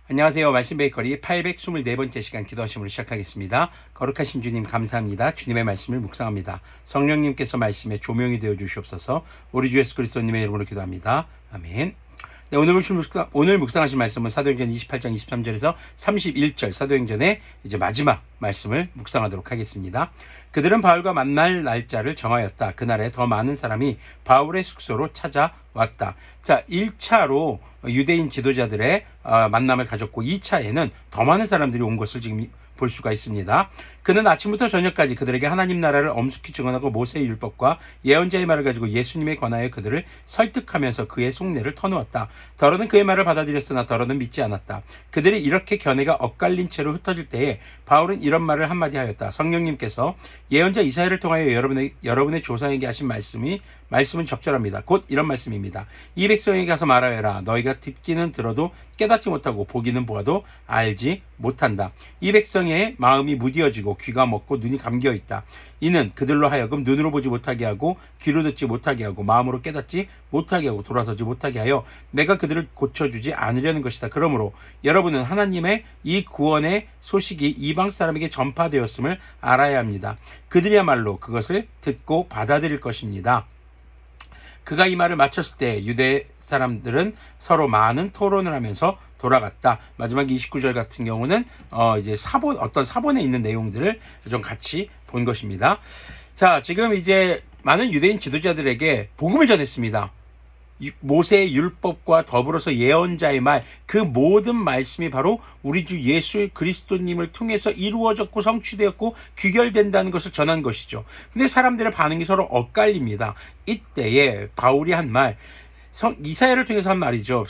안녕하세요. 말씀 베이커리 824번째 시간 기도하심으로 시작하겠습니다. 거룩하신 주님 감사합니다. 주님의 말씀을 묵상합니다. 성령님께서 말씀에 조명이 되어 주시옵소서. 우리 주 예수 그리스도님의 이름으로 기도합니다. 아멘. 네, 오늘 묵상하신 말씀은 사도행전 28장 23절에서 31절 사도행전의 이제 마지막 말씀을 묵상하도록 하겠습니다. 그들은 바울과 만날 날짜를 정하였다. 그날에 더 많은 사람이 바울의 숙소로 찾아왔다. 자, 1차로 유대인 지도자들의 만남을 가졌고 2차에는 더 많은 사람들이 온 것을 지금 볼 수가 있습니다. 그는 아침부터 저녁까지 그들에게 하나님 나라를 엄숙히 증언하고 모세의 율법과 예언자의 말을 가지고 예수님에 관하여 그들을 설득하면서 그의 속내를 터놓았다. 더러는 그의 말을 받아들였으나 더러는 믿지 않았다. 그들이 이렇게 견해가 엇갈린 채로 흩어질 때에 바울은 이런 말을 한마디 하였다. 성령님께서 예언자 이사야를 통하여 여러분의 조상에게 하신 말씀은 적절합니다. 곧 이런 말씀입니다. 이 백성에게 가서 말하여라. 너희가 듣기는 들어도 깨닫지 못하고 보기는 보아도 알지 못한다. 이 백성의 마음이 무디어지고 귀가 먹고 눈이 감겨 있다. 이는 그들로 하여금 눈으로 보지 못하게 하고 귀로 듣지 못하게 하고 마음으로 깨닫지 못하게 하고 돌아서지 못하게 하여 내가 그들을 고쳐주지 않으려는 것이다. 그러므로 여러분은 하나님의 이 구원의 소식이 이방 사람에게 전파되었음을 알아야 합니다. 그들이야말로 그것을 듣고 받아들일 것입니다. 그가 이 말을 마쳤을 때 유대 사람들은 서로 많은 토론을 하면서 돌아갔다. 마지막 29절 같은 경우는 이제 어떤 사본에 있는 내용들을 좀 같이 본 것입니다. 자, 지금 이제 많은 유대인 지도자들에게 복음을 전했습니다. 모세의 율법과 더불어서 예언자의 말, 그 모든 말씀이 바로 우리 주 예수 그리스도님을 통해서 이루어졌고 성취되었고 귀결된다는 것을 전한 것이죠. 근데 사람들의 반응이 서로 엇갈립니다. 이때에 바울이 한 말, 이사야를 통해서 한 말이죠.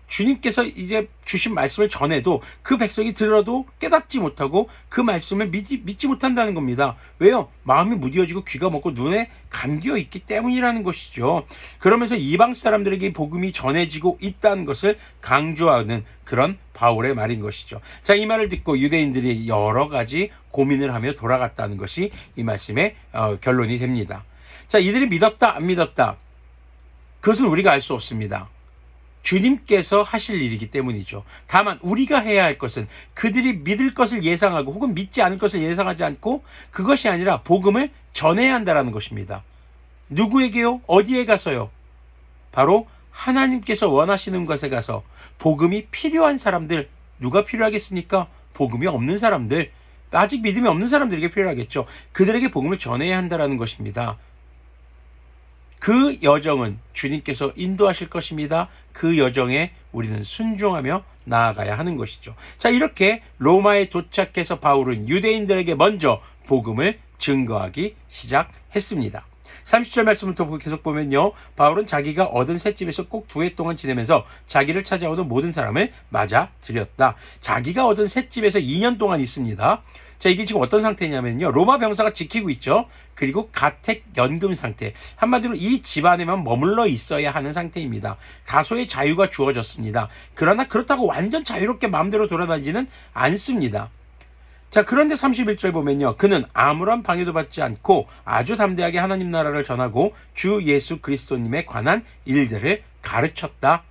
주님께서 이제 주신 말씀을 전해도 그 백성이 들어도 깨닫지 못하고 그 말씀을 믿지 못한다는 겁니다. 왜요? 마음이 무디어지고 귀가 먹고 눈에 감겨 있기 때문이라는 것이죠. 그러면서 이방 사람들에게 복음이 전해지고 있다는 것을 강조하는 그런 바울의 말인 것이죠. 자, 이 말을 듣고 유대인들이 여러 가지 고민을 하며 돌아갔다는 것이 이 말씀의 결론이 됩니다. 자, 이들이 믿었다 안 믿었다, 그것은 우리가 알 수 없습니다. 주님께서 하실 일이기 때문이죠. 다만 우리가 해야 할 것은 그들이 믿을 것을 예상하고 혹은 믿지 않을 것을 예상하지 않고 그것이 아니라 복음을 전해야 한다는 것입니다. 누구에게요? 어디에 가서요? 바로 하나님께서 원하시는 곳에 가서 복음이 필요한 사람들, 누가 필요하겠습니까? 복음이 없는 사람들, 아직 믿음이 없는 사람들에게 필요하겠죠. 그들에게 복음을 전해야 한다는 것입니다. 그 여정은 주님께서 인도하실 것입니다. 그 여정에 우리는 순종하며 나아가야 하는 것이죠. 자, 이렇게 로마에 도착해서 바울은 유대인들에게 먼저 복음을 증거하기 시작했습니다. 30절 말씀부터 계속 보면요, 바울은 자기가 얻은 셋집에서 꼭 2해 동안 지내면서 자기를 찾아오는 모든 사람을 맞아들였다. 자기가 얻은 셋집에서 2년 동안 있습니다. 자, 이게 지금 어떤 상태냐면요, 로마 병사가 지키고 있죠. 그리고 가택 연금 상태, 한마디로 이 집안에만 머물러 있어야 하는 상태입니다. 다소의 자유가 주어졌습니다. 그러나 그렇다고 완전 자유롭게 마음대로 돌아다니지는 않습니다. 자, 그런데 31절 보면요, 그는 아무런 방해도 받지 않고 아주 담대하게 하나님 나라를 전하고 주 예수 그리스도님에 관한 일들을 가르쳤다.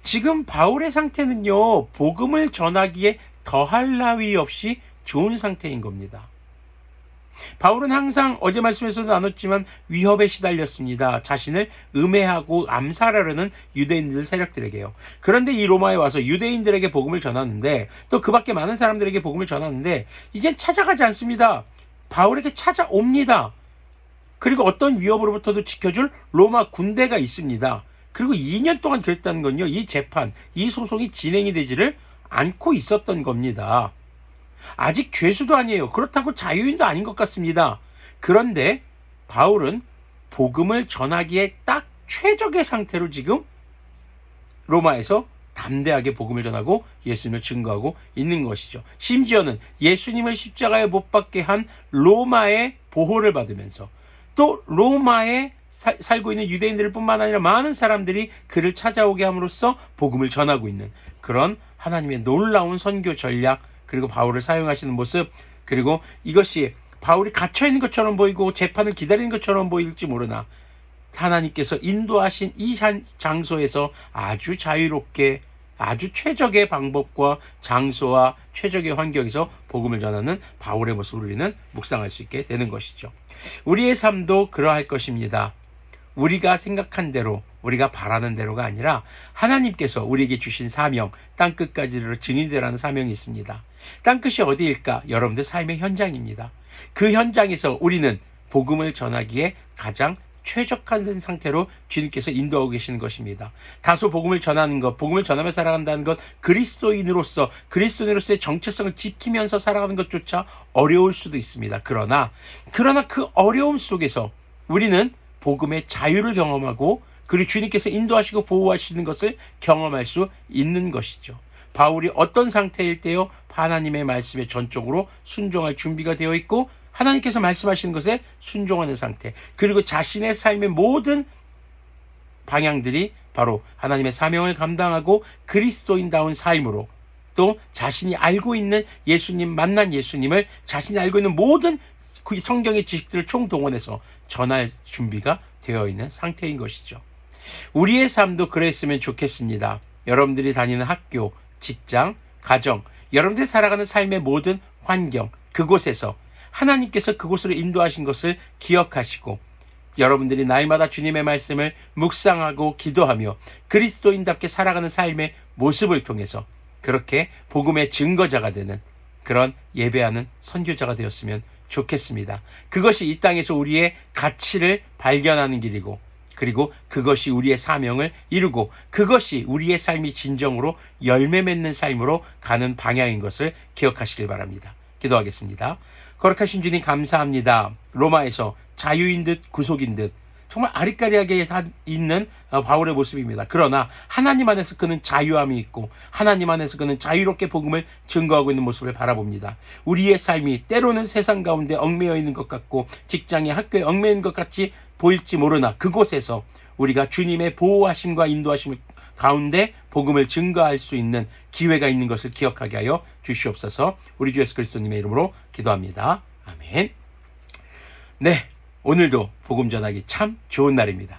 지금 바울의 상태는요, 복음을 전하기에 더할 나위 없이 좋은 상태인 겁니다. 바울은 항상 어제 말씀에서도 나눴지만 위협에 시달렸습니다. 자신을 음해하고 암살하려는 유대인들 세력들에게요. 그런데 이 로마에 와서 유대인들에게 복음을 전하는데, 또 그 밖에 많은 사람들에게 복음을 전하는데 이젠 찾아가지 않습니다. 바울에게 찾아옵니다. 그리고 어떤 위협으로부터도 지켜줄 로마 군대가 있습니다. 그리고 2년 동안 그랬다는 건요, 이 재판, 이 소송이 진행이 되지를 않고 있었던 겁니다. 아직 죄수도 아니에요. 그렇다고 자유인도 아닌 것 같습니다. 그런데 바울은 복음을 전하기에 딱 최적의 상태로 지금 로마에서 담대하게 복음을 전하고 예수님을 증거하고 있는 것이죠. 심지어는 예수님을 십자가에 못 박게 한 로마의 보호를 받으면서 또 로마에 살고 있는 유대인들 뿐만 아니라 많은 사람들이 그를 찾아오게 함으로써 복음을 전하고 있는 그런 하나님의 놀라운 선교 전략, 그리고 바울을 사용하시는 모습, 그리고 이것이 바울이 갇혀있는 것처럼 보이고 재판을 기다리는 것처럼 보일지 모르나 하나님께서 인도하신 이 장소에서 아주 자유롭게 아주 최적의 방법과 장소와 최적의 환경에서 복음을 전하는 바울의 모습을 우리는 묵상할 수 있게 되는 것이죠. 우리의 삶도 그러할 것입니다. 우리가 생각한 대로, 우리가 바라는 대로가 아니라 하나님께서 우리에게 주신 사명, 땅끝까지로 증인이 되라는 사명이 있습니다. 땅끝이 어디일까? 여러분들 삶의 현장입니다. 그 현장에서 우리는 복음을 전하기에 가장 최적화된 상태로 주님께서 인도하고 계시는 것입니다. 다소 복음을 전하는 것, 복음을 전하며 살아간다는 것, 그리스도인으로서의 정체성을 지키면서 살아가는 것조차 어려울 수도 있습니다. 그러나 그 어려움 속에서 우리는 복음의 자유를 경험하고 그리고 주님께서 인도하시고 보호하시는 것을 경험할 수 있는 것이죠. 바울이 어떤 상태일 때요? 하나님의 말씀에 전적으로 순종할 준비가 되어 있고 하나님께서 말씀하시는 것에 순종하는 상태, 그리고 자신의 삶의 모든 방향들이 바로 하나님의 사명을 감당하고 그리스도인다운 삶으로, 또 자신이 알고 있는 예수님, 만난 예수님을 자신이 알고 있는 모든 그 성경의 지식들을 총동원해서 전할 준비가 되어 있는 상태인 것이죠. 우리의 삶도 그랬으면 좋겠습니다. 여러분들이 다니는 학교, 직장, 가정, 여러분들이 살아가는 삶의 모든 환경, 그곳에서 하나님께서 그곳으로 인도하신 것을 기억하시고 여러분들이 날마다 주님의 말씀을 묵상하고 기도하며 그리스도인답게 살아가는 삶의 모습을 통해서 그렇게 복음의 증거자가 되는 그런 예배하는 선교자가 되었으면 좋겠습니다. 그것이 이 땅에서 우리의 가치를 발견하는 길이고, 그리고 그것이 우리의 사명을 이루고 그것이 우리의 삶이 진정으로 열매 맺는 삶으로 가는 방향인 것을 기억하시길 바랍니다. 기도하겠습니다. 거룩하신 주님 감사합니다. 로마에서 자유인 듯 구속인 듯 정말 아리까리하게 있는 바울의 모습입니다. 그러나 하나님 안에서 그는 자유함이 있고 하나님 안에서 그는 자유롭게 복음을 증거하고 있는 모습을 바라봅니다. 우리의 삶이 때로는 세상 가운데 얽매여 있는 것 같고 직장에 학교에 얽매여 있는 것 같이 보일지 모르나 그곳에서 우리가 주님의 보호하심과 인도하심 가운데 복음을 증거할 수 있는 기회가 있는 것을 기억하게 하여 주시옵소서. 우리 주 예수 그리스도님의 이름으로 기도합니다. 아멘. 네, 오늘도 복음 전하기 참 좋은 날입니다.